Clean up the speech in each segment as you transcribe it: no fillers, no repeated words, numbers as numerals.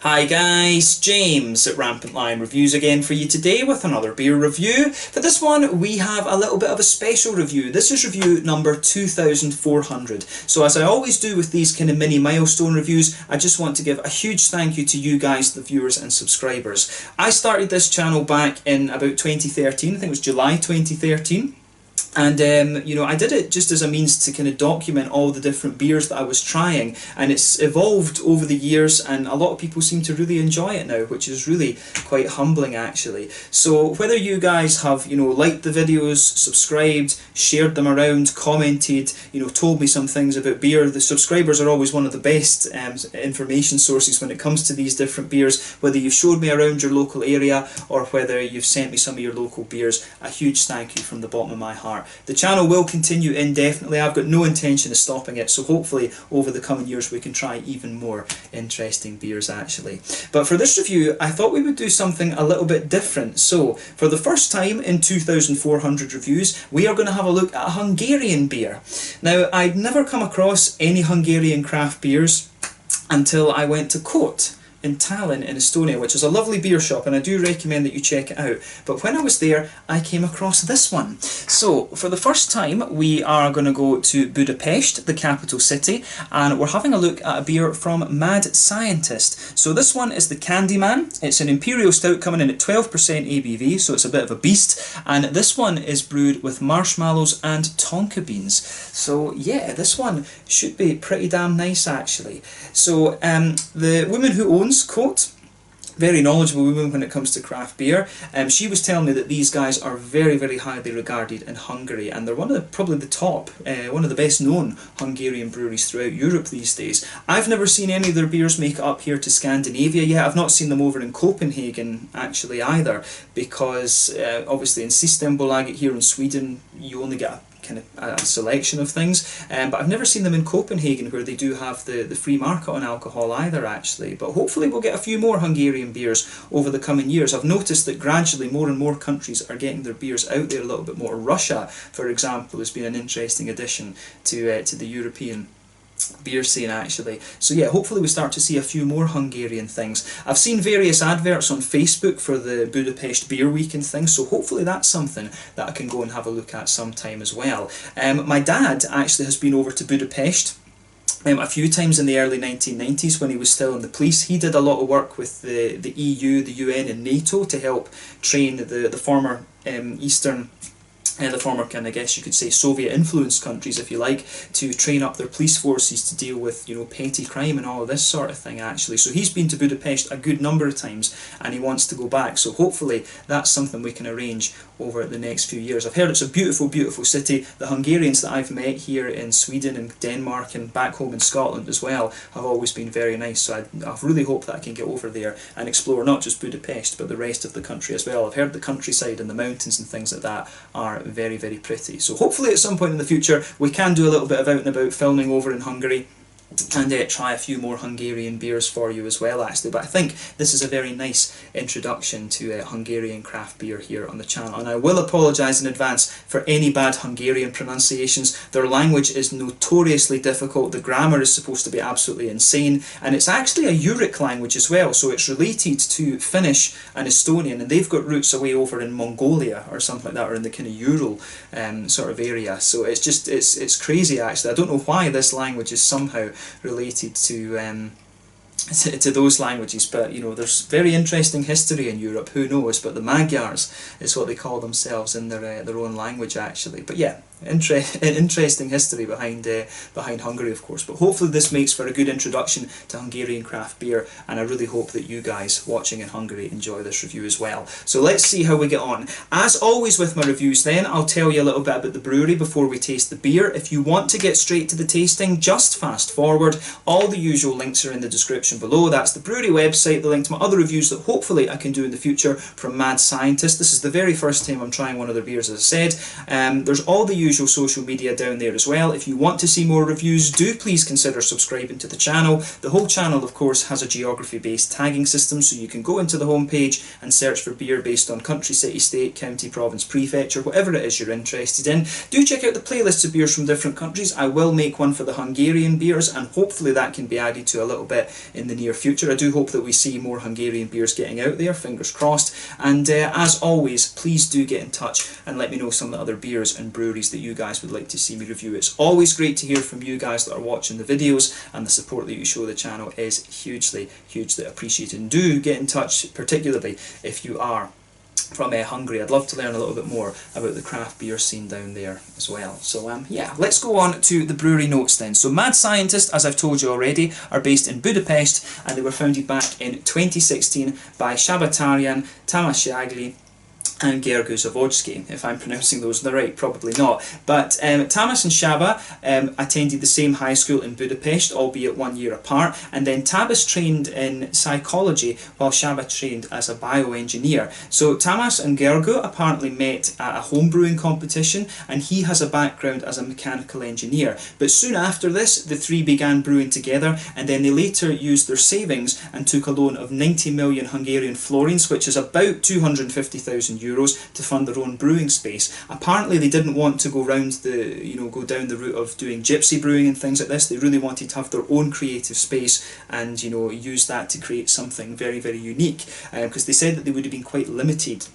Hi guys, James at Rampant Lion Reviews again for you today with another beer review. For this one we have a little bit of a special review. This is review number 2400. So as I always do with these kind of mini milestone reviews, I just want to give a huge thank you to you guys, the viewers and subscribers. I started this channel back in about 2013, I think it was July 2013. And I did it just as a means to kind of document all the different beers that I was trying, and it's evolved over the years, and a lot of people seem to really enjoy it now, which is really quite humbling actually. So whether you guys have liked the videos, subscribed, shared them around, commented, told me some things about beer, the subscribers are always one of the best information sources when it comes to these different beers. Whether you've showed me around your local area or whether you've sent me some of your local beers, a huge thank you from the bottom of my heart. The channel will continue indefinitely. I've got no intention of stopping it, so hopefully over the coming years we can try even more interesting beers actually. But for this review I thought we would do something a little bit different. So for the first time in 2400 reviews we are going to have a look at a Hungarian beer. Now I'd never come across any Hungarian craft beers until I went to Kot in Tallinn in Estonia, which is a lovely beer shop, and I do recommend that you check it out. But when I was there I came across this one. So for the first time we are going to go to Budapest, the capital city, and we're having a look at a beer from Mad Scientist. So this one is the Candyman. It's an Imperial Stout coming in at 12% ABV, so it's a bit of a beast, and this one is brewed with marshmallows and Tonka beans. So yeah, this one should be pretty damn nice actually. So the woman who owns Kot, very knowledgeable woman when it comes to craft beer, she was telling me that these guys are very, very highly regarded in Hungary, and they're probably the top, one of the best known Hungarian breweries throughout Europe these days. I've never seen any of their beers make it up here to Scandinavia yet. I've not seen them over in Copenhagen actually either, because obviously in Systembolaget here in Sweden you only get a selection of things, but I've never seen them in Copenhagen where they do have the free market on alcohol either actually. But hopefully we'll get a few more Hungarian beers over the coming years. I've noticed that gradually more and more countries are getting their beers out there a little bit more. Russia, for example, has been an interesting addition to the European beer scene actually. So yeah, hopefully we start to see a few more Hungarian things. I've seen various adverts on Facebook for the Budapest Beer Week and things, so hopefully that's something that I can go and have a look at sometime as well. My dad actually has been over to Budapest a few times in the early 1990s when he was still in the police. He did a lot of work with the EU, the UN and NATO to help train the former the former kind of, I guess you could say, Soviet influenced countries, if you like, to train up their police forces to deal with, petty crime and all of this sort of thing actually. So he's been to Budapest a good number of times and he wants to go back, so hopefully that's something we can arrange over the next few years. I've heard it's a beautiful, beautiful city. The Hungarians that I've met here in Sweden and Denmark and back home in Scotland as well have always been very nice, so I really hope that I can get over there and explore not just Budapest but the rest of the country as well. I've heard the countryside and the mountains and things like that are very, very pretty. So hopefully at some point in the future we can do a little bit of out and about filming over in Hungary and try a few more Hungarian beers for you as well actually. But I think this is a very nice introduction to Hungarian craft beer here on the channel, and I will apologise in advance for any bad Hungarian pronunciations. Their language is notoriously difficult, the grammar is supposed to be absolutely insane, and it's actually a Uric language as well, so it's related to Finnish and Estonian, and they've got roots away over in Mongolia or something like that, or in the kind of Ural sort of area. So it's just, it's crazy actually. I don't know why this language is somehow related to those languages, but there's very interesting history in Europe, who knows, but the Magyars is what they call themselves in their own language actually. But yeah, interesting history behind Hungary of course. But hopefully this makes for a good introduction to Hungarian craft beer, and I really hope that you guys watching in Hungary enjoy this review as well. So let's see how we get on. As always with my reviews then, I'll tell you a little bit about the brewery before we taste the beer. If you want to get straight to the tasting, just fast forward. All the usual links are in the description below. That's the brewery website, the link to my other reviews that hopefully I can do in the future from Mad Scientist. This is the very first time I'm trying one of their beers, as I said. There's all the usual social media down there as well. If you want to see more reviews, do please consider subscribing to the channel. The whole channel, of course, has a geography-based tagging system, so you can go into the homepage and search for beer based on country, city, state, county, province, prefecture, whatever it is you're interested in. Do check out the playlists of beers from different countries. I will make one for the Hungarian beers, and hopefully that can be added to a little bit in the near future. I do hope that we see more Hungarian beers getting out there, fingers crossed. And as always, please do get in touch and let me know some of the other beers and breweries that you guys would like to see me review. It's always great to hear from you guys that are watching the videos, and the support that you show the channel is hugely appreciated. And do get in touch, particularly if you are from Hungary. I'd love to learn a little bit more about the craft beer scene down there as well. So yeah, let's go on to the brewery notes then. So Mad Scientist, as I've told you already, are based in Budapest, and they were founded back in 2016 by Szabataryan, Tamasiagli and Gergő Zawodzki, if I'm pronouncing those right, probably not. But Tamas and Shaba attended the same high school in Budapest, albeit 1 year apart, and then Tamas trained in psychology while Shaba trained as a bioengineer. So Tamas and Gergő apparently met at a homebrewing competition, and he has a background as a mechanical engineer. But soon after this, the three began brewing together, and then they later used their savings and took a loan of 90 million Hungarian florins, which is about 250,000 euros, to fund their own brewing space. Apparently they didn't want to go round go down the route of doing gypsy brewing and things like this. They really wanted to have their own creative space and use that to create something very unique, because they said that they would have been quite limited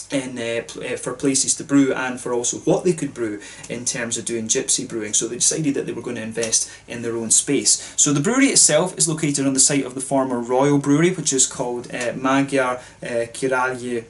for places to brew, and for also what they could brew in terms of doing gypsy brewing. So they decided that they were going to invest in their own space. So the brewery itself is located on the site of the former Royal Brewery, which is called Magyar Királyi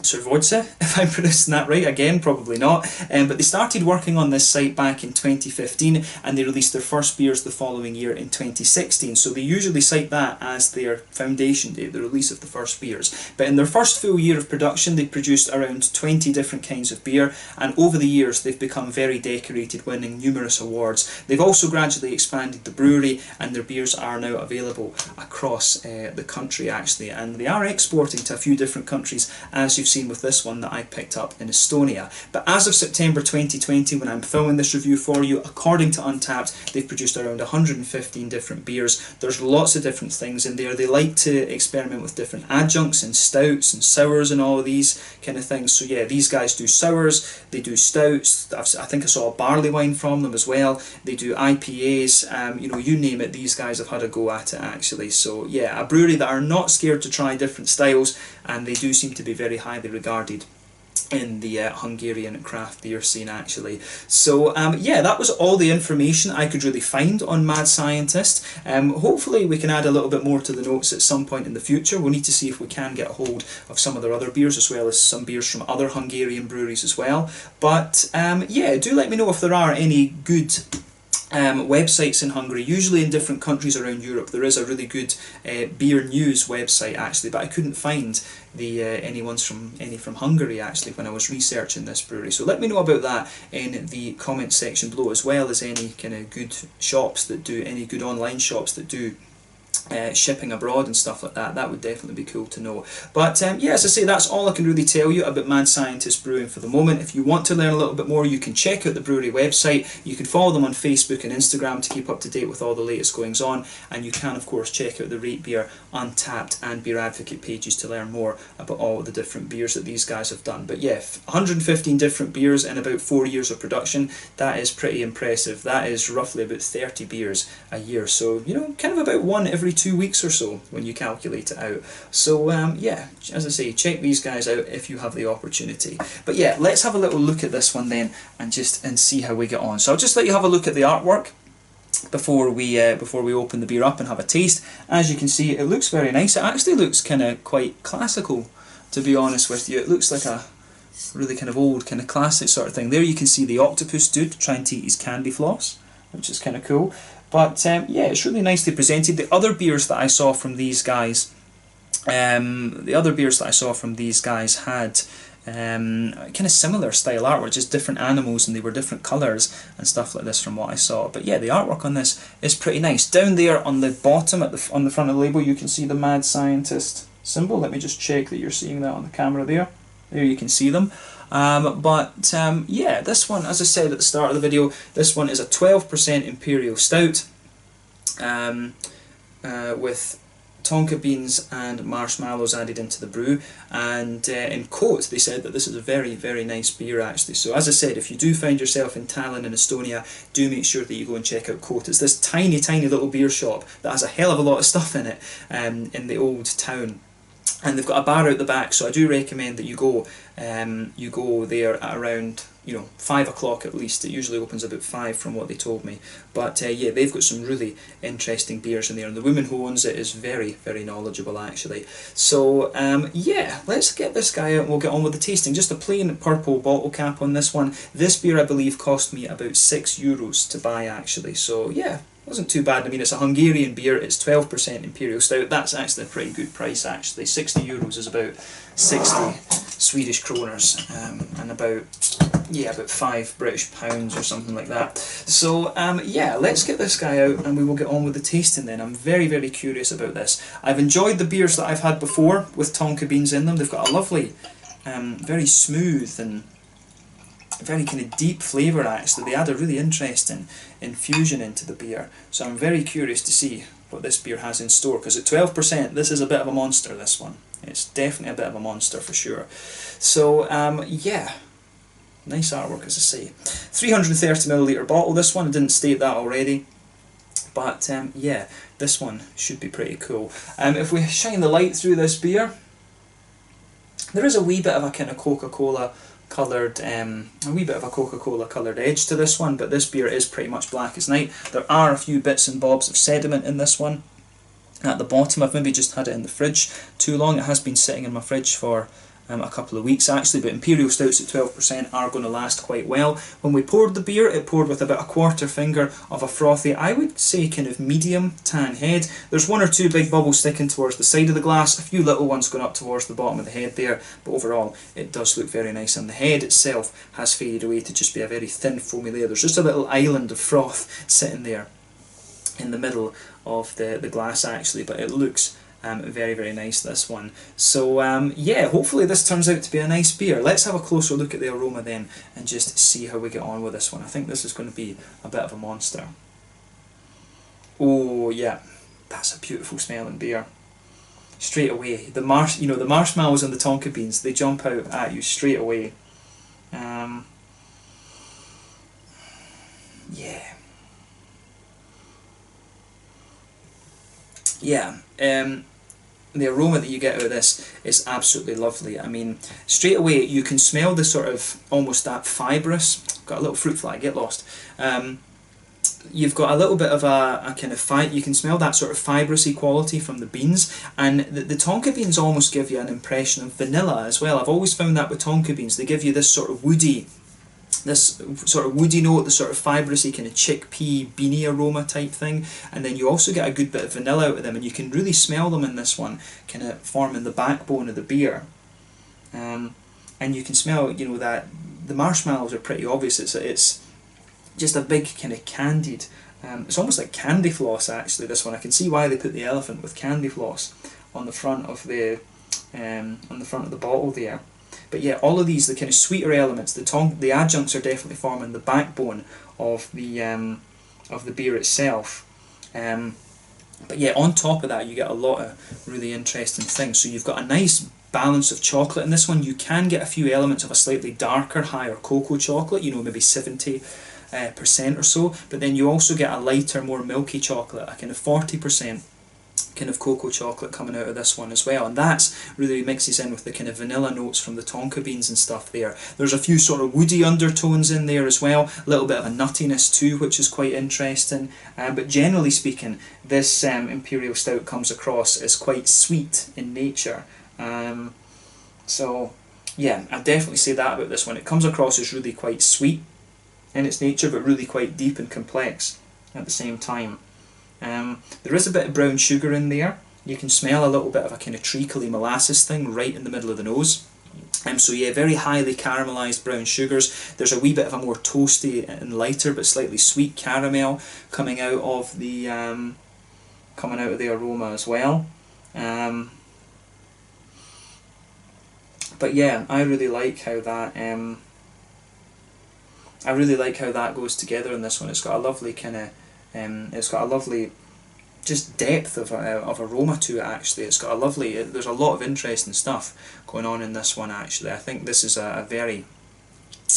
Szervoze, if I'm pronouncing that right. Again, probably not. But they started working on this site back in 2015, and they released their first beers the following year in 2016. So they usually cite that as their foundation date, the release of the first beers. But in their first full year of production, they produced around 20 different kinds of beer, and over the years they've become very decorated, winning numerous awards. They've also gradually expanded the brewery, and their beers are now available across the country actually, and they are exporting to a few different countries, as you've seen with this one that I picked up in Estonia. But as of September 2020, when I'm filming this review for you, according to Untappd, they've produced around 115 different beers. There's lots of different things in there. They like to experiment with different adjuncts and stouts and sours and all of these kind of things. So yeah, these guys do sours, they do stouts. I think I saw a barley wine from them as well. They do IPAs, you name it, these guys have had a go at it actually. So yeah, a brewery that are not scared to try different styles, and they do seem to be very highly regarded in the Hungarian craft beer scene actually. So yeah, that was all the information I could really find on Mad Scientist. Hopefully we can add a little bit more to the notes at some point in the future. We'll need to see if we can get a hold of some of their other beers, as well as some beers from other Hungarian breweries as well. But yeah, do let me know if there are any good websites in Hungary. Usually in different countries around Europe there is a really good beer news website actually, but I couldn't find any from Hungary actually when I was researching this brewery. So let me know about that in the comment section below, as well as any kind of good shops that do, any good online shops that do shipping abroad and stuff like that. That would definitely be cool to know. But yeah, as I say, that's all I can really tell you about Mad Scientist Brewing for the moment. If you want to learn a little bit more, you can check out the brewery website. You can follow them on Facebook and Instagram to keep up to date with all the latest goings on, and you can of course check out the Rate Beer, Untappd and Beer Advocate pages to learn more about all the different beers that these guys have done. But yeah, 115 different beers in about 4 years of production, that is pretty impressive. That is roughly about 30 beers a year, so kind of about one every 2 weeks or so when you calculate it out. So yeah, as I say, check these guys out if you have the opportunity. But yeah, let's have a little look at this one then and see how we get on. So I'll just let you have a look at the artwork before we open the beer up and have a taste. As you can see, it looks very nice. It actually looks kind of quite classical, to be honest with you. It looks like a really kind of old, kind of classic sort of thing. There you can see the octopus dude trying to eat his candy floss, which is kind of cool. But yeah, it's really nicely presented. The other beers that I saw from these guys, had kind of similar style artwork, just different animals, and they were different colours and stuff like this from what I saw. But yeah, the artwork on this is pretty nice. Down there on the bottom, on the front of the label, you can see the Mad Scientist symbol. Let me just check that you're seeing that on the camera there. There you can see them. Yeah, this one, as I said at the start of the video, this one is a 12% Imperial Stout with Tonka beans and marshmallows added into the brew, and in quote they said that this is a very, very nice beer actually. So as I said, if you do find yourself in Tallinn in Estonia, do make sure that you go and check out Quote. It's this tiny, tiny little beer shop that has a hell of a lot of stuff in it in the old town. And they've got a bar out the back, so I do recommend that you go there at around 5 o'clock at least. It usually opens about 5 from what they told me. But yeah, they've got some really interesting beers in there, and the woman who owns it is very, very knowledgeable actually. So yeah, let's get this guy out and we'll get on with the tasting. Just a plain purple bottle cap on this one. This beer I believe cost me about €6 to buy actually, so yeah, wasn't too bad. I mean, it's a Hungarian beer, it's 12% Imperial Stout. That's actually a pretty good price actually. €60 is about 60 Swedish kroners, and about 5 British pounds or something like that. So yeah, let's get this guy out and we will get on with the tasting then. I'm very, very curious about this. I've enjoyed the beers that I've had before with Tonka beans in them. They've got a lovely, very smooth and very kind of deep flavour actually. They add a really interesting infusion into the beer, so I'm very curious to see what this beer has in store, because at 12% this is a bit of a monster, this one. It's definitely a bit of a monster for sure. So yeah, nice artwork as I say. 330ml bottle this one, I didn't state that already, but yeah, this one should be pretty cool. If we shine the light through this beer, there is a wee bit of a kind of Coca-Cola coloured, coloured edge to this one, but this beer is pretty much black as night. There are a few bits and bobs of sediment in this one at the bottom. I've maybe just had it in the fridge too long. It has been sitting in my fridge for a couple of weeks actually, but Imperial Stouts at 12% are going to last quite well. When we poured the beer, it poured with about a quarter finger of a frothy, I would say kind of medium tan head. There's one or two big bubbles sticking towards the side of the glass, a few little ones going up towards the bottom of the head there, but overall it does look very nice, and the head itself has faded away to just be a very thin foamy layer. There's just a little island of froth sitting there in the middle of the glass actually, but it looks very, very nice, this one. So yeah, hopefully this turns out to be a nice beer. Let's have a closer look at the aroma then and just see how we get on with this one. I think this is going to be a bit of a monster. Oh yeah, that's a beautiful smelling beer. Straight away, the marshmallows and the Tonka beans, they jump out at you straight away. Yeah, the aroma that you get out of this is absolutely lovely. I mean, straight away you can smell the sort of almost that fibrous. Got a little fruit fly, get lost. You've got a little bit of a kind of you can smell that sort of fibrous-y quality from the beans, and the Tonka beans almost give you an impression of vanilla as well. I've always found that with Tonka beans, they give you this sort of woody note, the sort of fibrous-y kind of chickpea beanie aroma type thing, and then you also get a good bit of vanilla out of them, and you can really smell them in this one, kind of forming the backbone of the beer. And you can smell, that the marshmallows are pretty obvious. It's just a big kind of candied, it's almost like candy floss actually, this one. I can see why they put the elephant with candy floss on the front of the bottle there. But yeah, all of these, the kind of sweeter elements, the adjuncts are definitely forming the backbone of the beer itself. But yeah, on top of that you get a lot of really interesting things. So you've got a nice balance of chocolate in this one. You can get a few elements of a slightly darker, higher cocoa chocolate, maybe 70% or so, but then you also get a lighter, more milky chocolate, a kind of 40% kind of cocoa chocolate coming out of this one as well, and that's really mixes in with the kind of vanilla notes from the Tonka beans and stuff there. There's a few sort of woody undertones in there as well, a little bit of a nuttiness too, which is quite interesting, but generally speaking this Imperial Stout comes across as quite sweet in nature. So yeah, I'd definitely say that about this one. It comes across as really quite sweet in its nature, but really quite deep and complex at the same time. There is a bit of brown sugar in there. You can smell a little bit of a kind of treacly molasses thing right in the middle of the nose. So yeah, very highly caramelised brown sugars. There's a wee bit of a more toasty and lighter but slightly sweet caramel coming out of the aroma as well. But yeah, I really like how that goes together in this one. It's got a lovely kind of it's got a lovely just depth of aroma to it. Actually, it's got a lovely. There's a lot of interesting stuff going on in this one. Actually, I think this is a very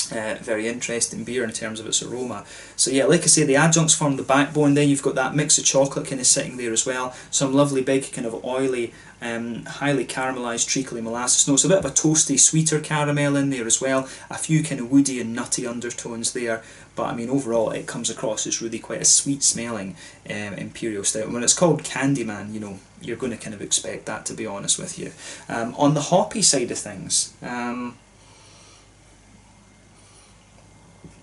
very interesting beer in terms of its aroma. So yeah, like I say, the adjuncts form the backbone. Then you've got that mix of chocolate kind of sitting there as well. Some lovely big kind of oily, highly caramelised treacly molasses notes. A bit of a toasty, sweeter caramel in there as well. A few kind of woody and nutty undertones there. But I mean, overall, it comes across as really quite a sweet smelling Imperial Stout. And when it's called Candyman, you know, you're going to kind of expect that, to be honest with you. On the hoppy side of things,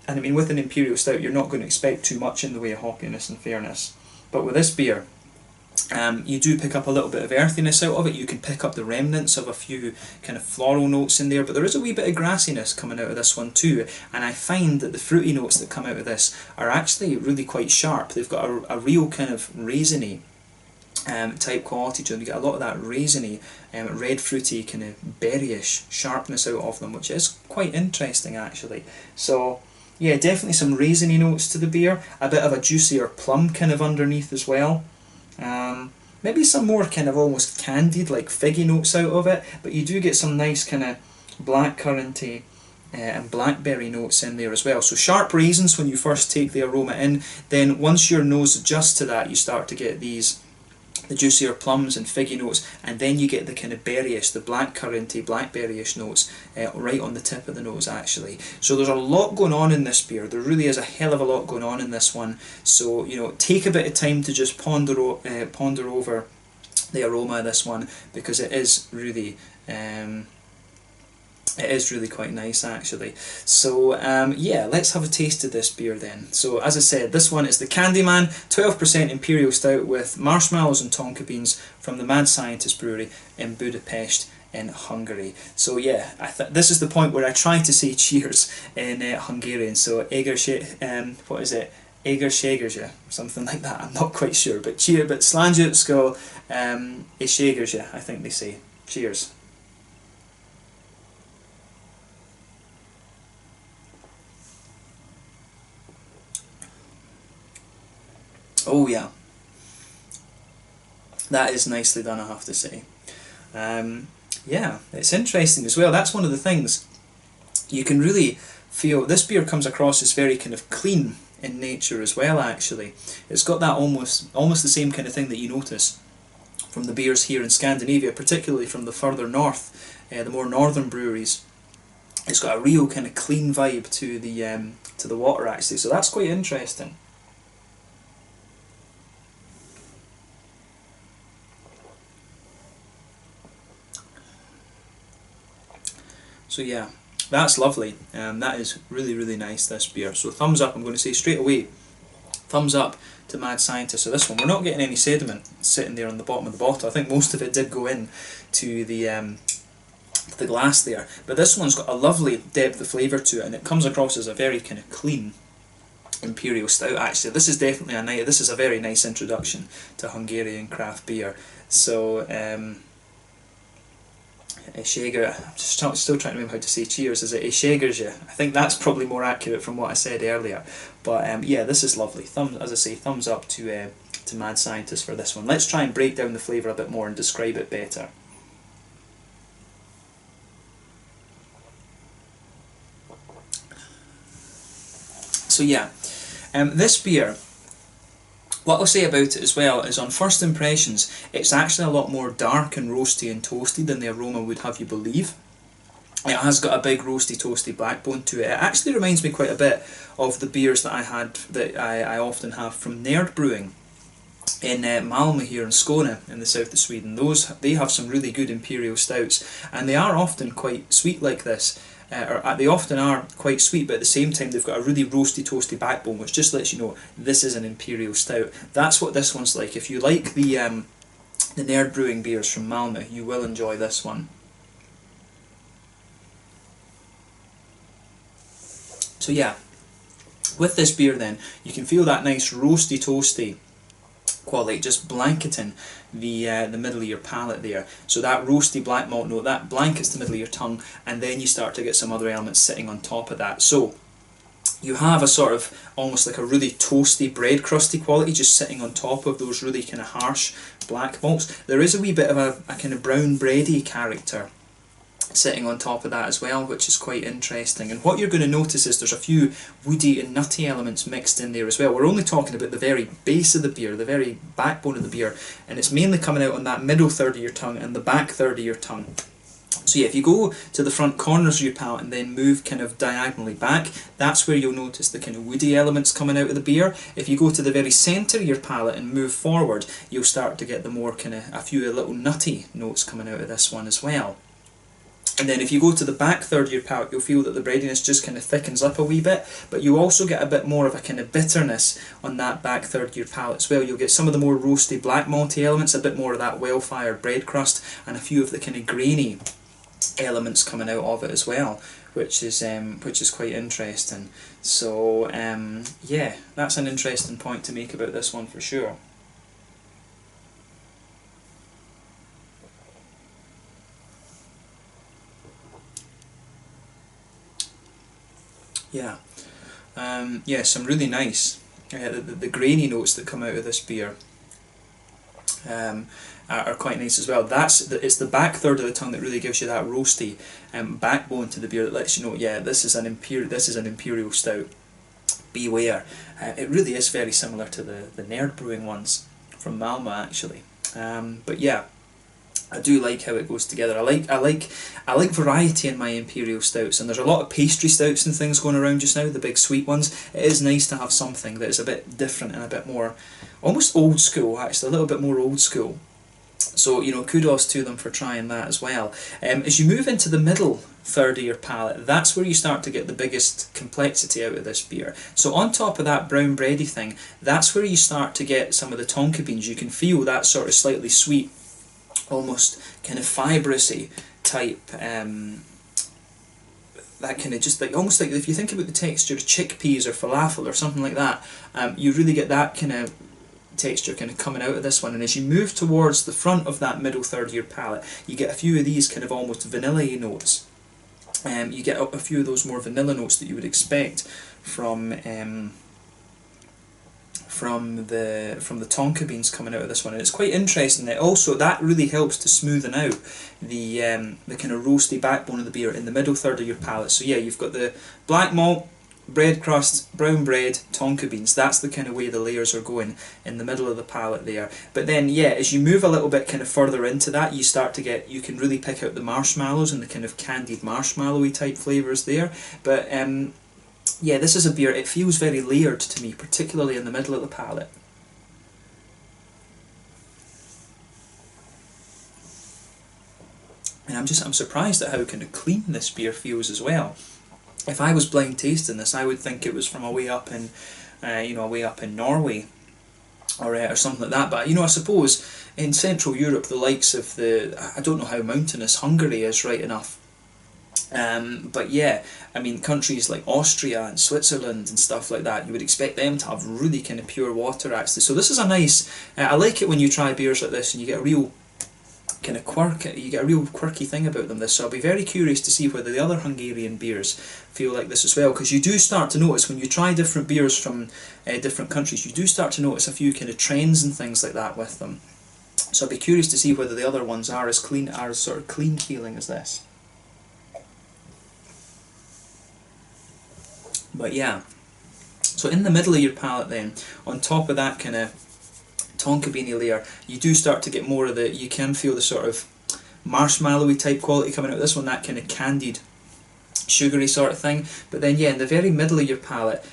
and I mean, with an Imperial Stout, you're not going to expect too much in the way of hoppiness, in fairness. But with this beer, you do pick up a little bit of earthiness out of it. You can pick up the remnants of a few kind of floral notes in there, but there is a wee bit of grassiness coming out of this one too. And I find that the fruity notes that come out of this are actually really quite sharp. They've got a real kind of raisiny type quality to them. You get a lot of that raisiny, red fruity kind of berryish sharpness out of them, which is quite interesting actually. So yeah, definitely some raisiny notes to the beer, a bit of a juicier plum kind of underneath as well. Maybe some more kind of almost candied, like figgy notes out of it, but you do get some nice kind of blackcurranty and blackberry notes in there as well. So sharp raisins when you first take the aroma in, then once your nose adjusts to that, you start to get the juicier plums and figgy notes, and then you get the kind of berryish, the blackcurranty, blackberryish notes right on the tip of the nose actually. So there's a lot going on in this beer. There really is a hell of a lot going on in this one. So you know, take a bit of time to just ponder over the aroma of this one, because it is really quite nice actually. So yeah, let's have a taste of this beer then. So as I said, this one is the Candyman 12% Imperial Stout with marshmallows and Tonka beans from the Mad Scientist Brewery in Budapest in Hungary. So yeah, this is the point where I try to say cheers in Hungarian. So what is it? Égerségérje, something like that. I'm not quite sure, but cheer, but Slanjutsko Égerségérje, I think they say. Cheers. Oh yeah, that is nicely done, I have to say. Yeah, it's interesting as well. That's one of the things you can really feel. This beer comes across as very kind of clean in nature as well actually. It's got that almost the same kind of thing that you notice from the beers here in Scandinavia, particularly from the further north, the more northern breweries. It's got a real kind of clean vibe to the water actually, so that's quite interesting. So yeah, that's lovely. That is really, really nice, this beer. So thumbs up, I'm going to say straight away, thumbs up to Mad Scientist. So this one, we're not getting any sediment sitting there on the bottom of the bottle. I think most of it did go in to the glass there. But this one's got a lovely depth of flavour to it, and it comes across as a very kind of clean Imperial Stout actually. This is definitely this is a very nice introduction to Hungarian craft beer. So Égerségérje, I'm just still trying to remember how to say cheers. Is it Égerségérje? I think that's probably more accurate from what I said earlier. But yeah, this is lovely. As I say, thumbs up to Mad Scientist for this one. Let's try and break down the flavour a bit more and describe it better. So yeah, this beer, what I'll say about it as well is, on first impressions, it's actually a lot more dark and roasty and toasty than the aroma would have you believe. It has got a big roasty toasty backbone to it. It actually reminds me quite a bit of the beers that I often have from Nerd Brewing in Malmö here in Skåne in the south of Sweden. They have some really good Imperial Stouts, and they are often quite sweet like this. They often are quite sweet, but at the same time they've got a really roasty toasty backbone, which just lets you know this is an Imperial Stout. That's what this one's like. If you like the Nerd Brewing beers from Malmö, you will enjoy this one. So yeah, with this beer then, you can feel that nice roasty toasty quality, just blanketing the middle of your palate there. So that roasty black malt note, that blankets the middle of your tongue, and then you start to get some other elements sitting on top of that. So you have a sort of almost like a really toasty bread crusty quality just sitting on top of those really kind of harsh black malts. There is a wee bit of a kind of brown bready character sitting on top of that as well, which is quite interesting. And what you're going to notice is there's a few woody and nutty elements mixed in there as well. We're only talking about the very base of the beer, the very backbone of the beer, and it's mainly coming out on that middle third of your tongue and the back third of your tongue. So yeah, if you go to the front corners of your palate and then move kind of diagonally back, that's where you'll notice the kind of woody elements coming out of the beer. If you go to the very centre of your palate and move forward, you'll start to get the more kind of, a few little nutty notes coming out of this one as well. And then if you go to the back third of your palate, you'll feel that the breadiness just kind of thickens up a wee bit, but you also get a bit more of a kind of bitterness on that back third of your palate as well. You'll get some of the more roasty black malty elements, a bit more of that well-fired bread crust, and a few of the kind of grainy elements coming out of it as well, which is quite interesting. So yeah, that's an interesting point to make about this one for sure. Yeah, yeah, some really nice the grainy notes that come out of this beer are quite nice as well. It's the back third of the tongue that really gives you that roasty backbone to the beer that lets you know, yeah, this is an Imperial Stout. Beware. It really is very similar to the Nerd Brewing ones from Malmo actually. But yeah, I do like how it goes together. I like variety in my Imperial Stouts, and there's a lot of pastry stouts and things going around just now, the big sweet ones. It is nice to have something that is a bit different and a bit more, almost old school actually, a little bit more old school. So, you know, kudos to them for trying that as well. As you move into the middle third of your palate, that's where you start to get the biggest complexity out of this beer. So on top of that brown bready thing, that's where you start to get some of the Tonka beans. You can feel that sort of slightly sweet, almost kind of fibrousy type, that kind of just like, almost like if you think about the texture of chickpeas or falafel or something like that, you really get that kind of texture kind of coming out of this one. And as you move towards the front of that middle third of your palate, you get a few of these kind of almost vanilla-y notes. You get a few of those more vanilla notes that you would expect from the Tonka beans coming out of this one, and it's quite interesting. That really helps to smoothen out the kind of roasty backbone of the beer in the middle third of your palate. So yeah, you've got the black malt, bread crust, brown bread, Tonka beans. That's the kind of way the layers are going in the middle of the palate there. But then yeah, as you move a little bit kind of further into that, you can really pick out the marshmallows and the kind of candied marshmallowy type flavours there. But yeah, this is a beer, it feels very layered to me, particularly in the middle of the palate. And I'm surprised at how kind of clean this beer feels as well. If I was blind tasting this, I would think it was from away up in, away up in Norway, or something like that. But I suppose in Central Europe, the likes of I don't know how mountainous Hungary is, right enough. But yeah, I mean, countries like Austria and Switzerland and stuff like that, you would expect them to have really kind of pure water actually. So this is a nice, I like it when you try beers like this and you get a real kind of quirky thing about them. So I'll be very curious to see whether the other Hungarian beers feel like this as well, because you do start to notice when you try different beers from different countries, you do start to notice a few kind of trends and things like that with them. So I'll be curious to see whether the other ones are as sort of clean feeling as this. But yeah, so in the middle of your palate then, on top of that kind of Tonka beanie layer, you do start to get more of you can feel the sort of marshmallowy type quality coming out of this one, that kind of candied, sugary sort of thing. But then yeah, in the very middle of your palate,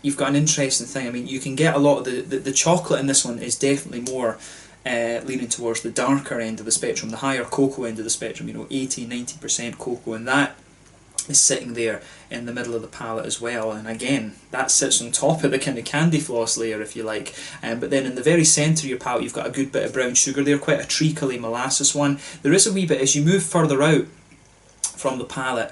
you've got an interesting thing. I mean, you can get a lot of the chocolate in this one is definitely more leaning towards the darker end of the spectrum, the higher cocoa end of the spectrum, 80-90% cocoa, and that is sitting there in the middle of the palate as well. And again, that sits on top of the kind of candy floss layer, if you like. But then in the very centre of your palate, you've got a good bit of brown sugar there, quite a treacly molasses one. There is a wee bit, as you move further out from the palate,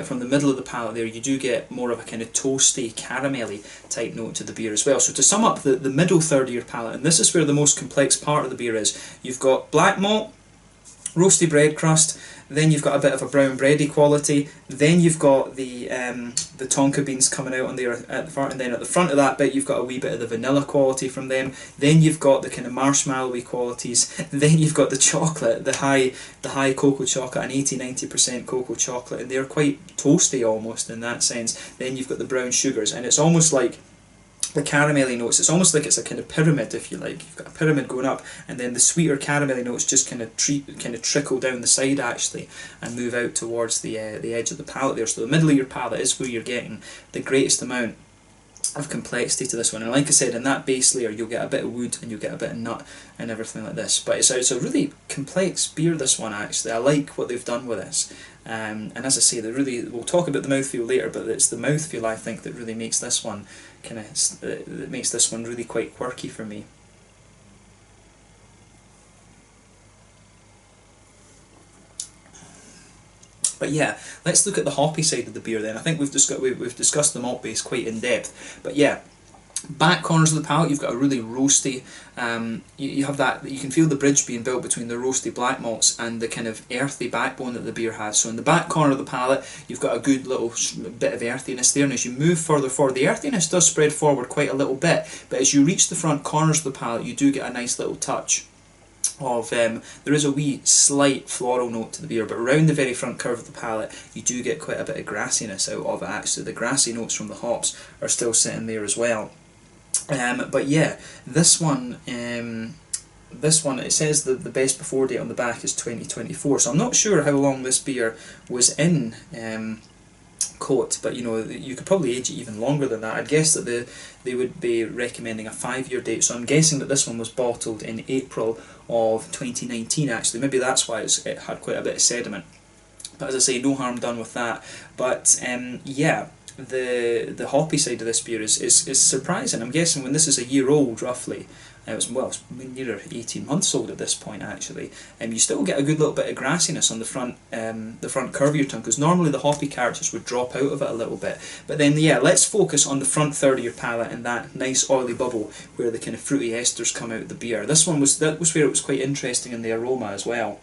from the middle of the palate there, you do get more of a kind of toasty, caramelly type note to the beer as well. So to sum up the middle third of your palate, and this is where the most complex part of the beer is, you've got black malt, roasty bread crust, then you've got a bit of a brown bready quality, then you've got the tonka beans coming out on there at the front, and then at the front of that bit you've got a wee bit of the vanilla quality from them, then you've got the kind of marshmallowy qualities, then you've got the chocolate, the high cocoa chocolate, an 80-90% cocoa chocolate, and they're quite toasty almost in that sense. Then you've got the brown sugars, and it's almost like the caramelly notes, it's almost like it's a kind of pyramid, if you like. You've got a pyramid going up, and then the sweeter caramelly notes just kind of trickle down the side actually, and move out towards the edge of the palate there. So the middle of your palate is where you're getting the greatest amount of complexity to this one. And like I said, in that base layer you'll get a bit of wood and you'll get a bit of nut and everything like this. But it's a really complex beer, this one actually. I like what they've done with this. And as I say, we'll talk about the mouthfeel later, but it's the mouthfeel I think that really makes this one really quite quirky for me. But yeah, let's look at the hoppy side of the beer then. I think we've discussed the malt base quite in depth, but yeah, back corners of the palate you've got a really roasty, you have that, you can feel the bridge being built between the roasty black malts and the kind of earthy backbone that the beer has. So in the back corner of the palate you've got a good little bit of earthiness there, and as you move further forward the earthiness does spread forward quite a little bit, but as you reach the front corners of the palate you do get a nice little touch of, there is a wee slight floral note to the beer, but around the very front curve of the palate you do get quite a bit of grassiness out of it actually. The grassy notes from the hops are still sitting there as well. But yeah, this one, it says that the best before date on the back is 2024, so I'm not sure how long this beer was in coat, but you know, you could probably age it even longer than that. I'd guess that they would be recommending a 5-year date, so I'm guessing that this one was bottled in April of 2019 actually. Maybe that's why it had quite a bit of sediment, but as I say, no harm done with that. But yeah, the hoppy side of this beer is surprising. I'm guessing when this is a year old roughly, it's nearer 18 months old at this point actually, and you still get a good little bit of grassiness on the front curve of your tongue, because normally the hoppy characters would drop out of it a little bit. But then yeah, let's focus on the front third of your palate and that nice oily bubble where the kind of fruity esters come out of the beer. That was where it was quite interesting in the aroma as well.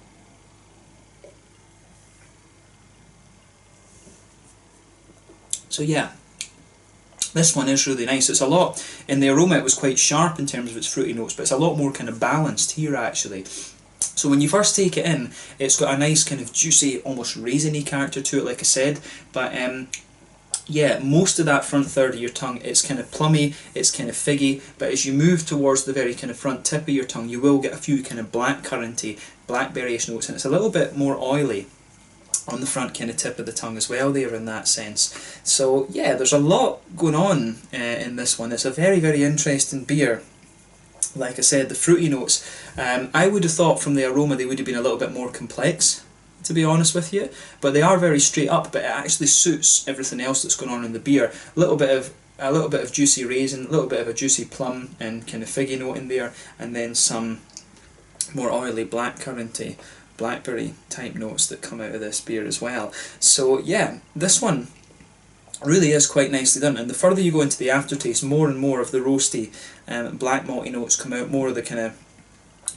So yeah, this one is really nice. It's a lot, in the aroma it was quite sharp in terms of its fruity notes, but it's a lot more kind of balanced here actually. So when you first take it in, it's got a nice kind of juicy, almost raisiny character to it, like I said, but yeah, most of that front third of your tongue, it's kind of plummy, it's kind of figgy, but as you move towards the very kind of front tip of your tongue, you will get a few kind of blackcurranty, blackberryish notes, and it's a little bit more oily on the front kind of tip of the tongue as well there in that sense. So yeah, there's a lot going on in this one. It's a very, very interesting beer. Like I said, the fruity notes, I would have thought from the aroma they would have been a little bit more complex, to be honest with you, but they are very straight up, but it actually suits everything else that's going on in the beer. A little bit of juicy raisin, a little bit of a juicy plum and kind of figgy note in there, and then some more oily blackcurranty, blackberry type notes that come out of this beer as well. So yeah, this one really is quite nicely done, and the further you go into the aftertaste, more and more of the roasty black malty notes come out, more of the kind of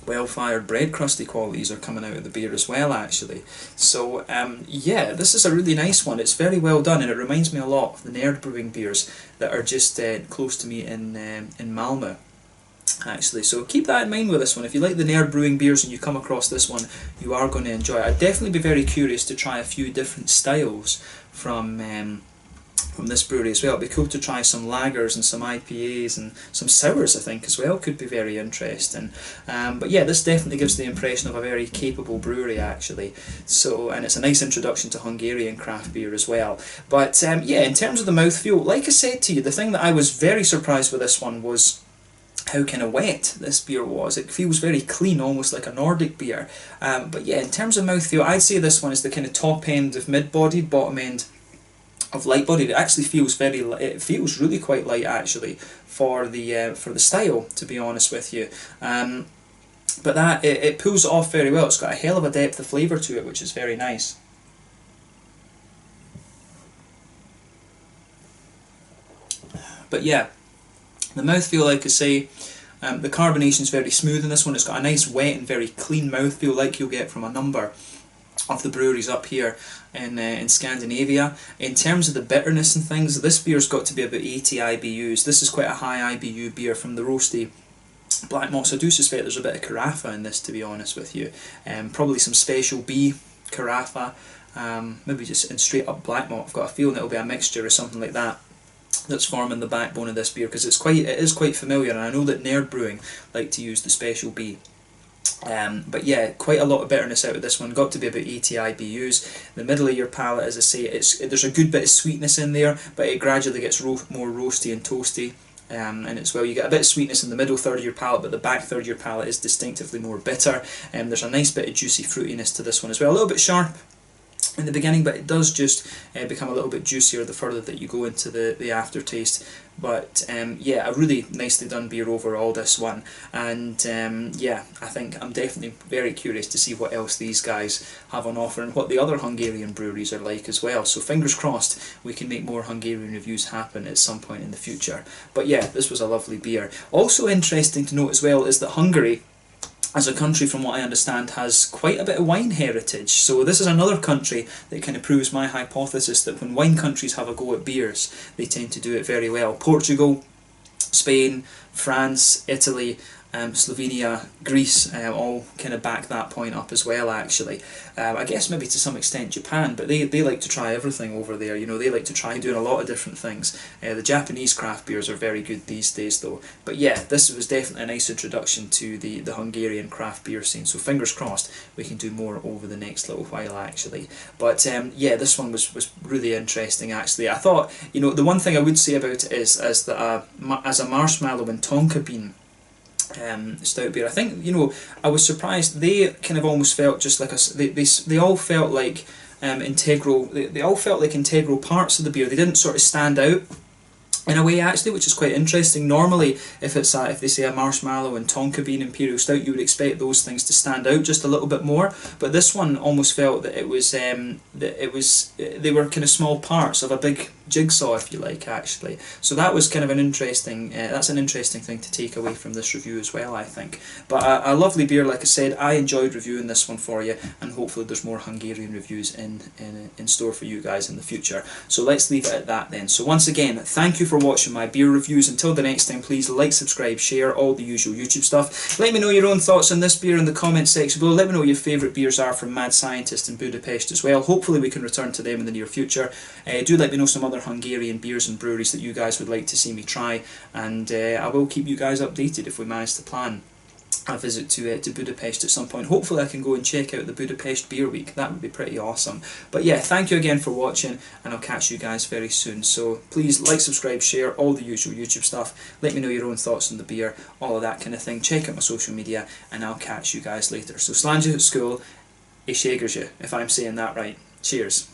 well-fired bread crusty qualities are coming out of the beer as well actually. So yeah, this is a really nice one. It's very well done, and it reminds me a lot of the Nerd Brewing beers that are just close to me in Malmö actually. So keep that in mind with this one. If you like the Nerd Brewing beers and you come across this one, you are going to enjoy it. I'd definitely be very curious to try a few different styles from this brewery as well. It'd be cool to try some lagers and some IPAs and some sours, I think, as well. Could be very interesting. But yeah, this definitely gives the impression of a very capable brewery actually. So, and it's a nice introduction to Hungarian craft beer as well. But yeah, in terms of the mouthfeel, like I said to you, the thing that I was very surprised with this one was how kind of wet this beer was. It feels very clean, almost like a Nordic beer. But yeah, in terms of mouthfeel, I'd say this one is the kind of top end of mid-bodied, bottom end of light-bodied. It actually feels it feels really quite light actually for the style, to be honest with you. But it pulls it off very well. It's got a hell of a depth of flavour to it, which is very nice. But yeah, the mouthfeel, like I say, the carbonation is very smooth in this one. It's got a nice wet and very clean mouthfeel like you'll get from a number of the breweries up here in Scandinavia. In terms of the bitterness and things, this beer's got to be about 80 IBUs. This is quite a high IBU beer from the roasty black malts. I do suspect there's a bit of Carafa in this, to be honest with you. Probably some Special B Carafa, maybe just in straight up black malt. I've got a feeling it'll be a mixture or something like that that's forming the backbone of this beer, because it is quite familiar, and I know that Nerd Brewing like to use the Special B. But yeah, quite a lot of bitterness out of this one. Got to be about 80 IBUs. The middle of your palate, as I say, there's a good bit of sweetness in there, but it gradually gets more roasty and toasty. And it's, well, you get a bit of sweetness in the middle third of your palate, but the back third of your palate is distinctively more bitter. There's a nice bit of juicy fruitiness to this one as well. A little bit sharp in the beginning, but it does just become a little bit juicier the further that you go into the aftertaste. But yeah, a really nicely done beer overall, this one. And yeah, I think I'm definitely very curious to see what else these guys have on offer and what the other Hungarian breweries are like as well. So fingers crossed we can make more Hungarian reviews happen at some point in the future. But yeah, this was a lovely beer. Also interesting to note as well is that Hungary, as a country, from what I understand, has quite a bit of wine heritage. So this is another country that kind of proves my hypothesis that when wine countries have a go at beers, they tend to do it very well. Portugal, Spain, France, Italy, Slovenia, Greece, all kind of back that point up as well, actually. I guess maybe to some extent Japan, but they like to try everything over there. You know, they like to try doing a lot of different things. The Japanese craft beers are very good these days, though. But yeah, this was definitely a nice introduction to the Hungarian craft beer scene. So fingers crossed we can do more over the next little while, actually. But yeah, this one was really interesting, actually. I thought, you know, the one thing I would say about it is as a marshmallow and Tonka bean stout beer, I think, you know, I was surprised. They kind of almost felt just like they all felt like integral. They all felt like integral parts of the beer. They didn't sort of stand out in a way, actually, which is quite interesting. Normally, if they say a marshmallow and Tonka bean Imperial Stout, you would expect those things to stand out just a little bit more. But this one almost felt that they were kind of small parts of a big jigsaw, if you like, actually. So that was kind of an interesting. That's an interesting thing to take away from this review as well, I think. But a lovely beer, like I said. I enjoyed reviewing this one for you, and hopefully there's more Hungarian reviews in store for you guys in the future. So let's leave it at that then. So once again, thank you for watching my beer reviews. Until the next time, please like, subscribe, share, all the usual YouTube stuff. Let me know your own thoughts on this beer in the comments section below. Let me know what your favourite beers are from Mad Scientist in Budapest as well. Hopefully we can return to them in the near future. Do let me know some other Hungarian beers and breweries that you guys would like to see me try, and I will keep you guys updated if we manage to plan a visit to Budapest at some point. Hopefully I can go and check out the Budapest Beer Week. That would be pretty awesome. But yeah, thank you again for watching, and I'll catch you guys very soon. So please like, subscribe, share, all the usual YouTube stuff. Let me know your own thoughts on the beer, all of that kind of thing. Check out my social media, and I'll catch you guys later. So slán at school, és ségers, if I'm saying that right. Cheers.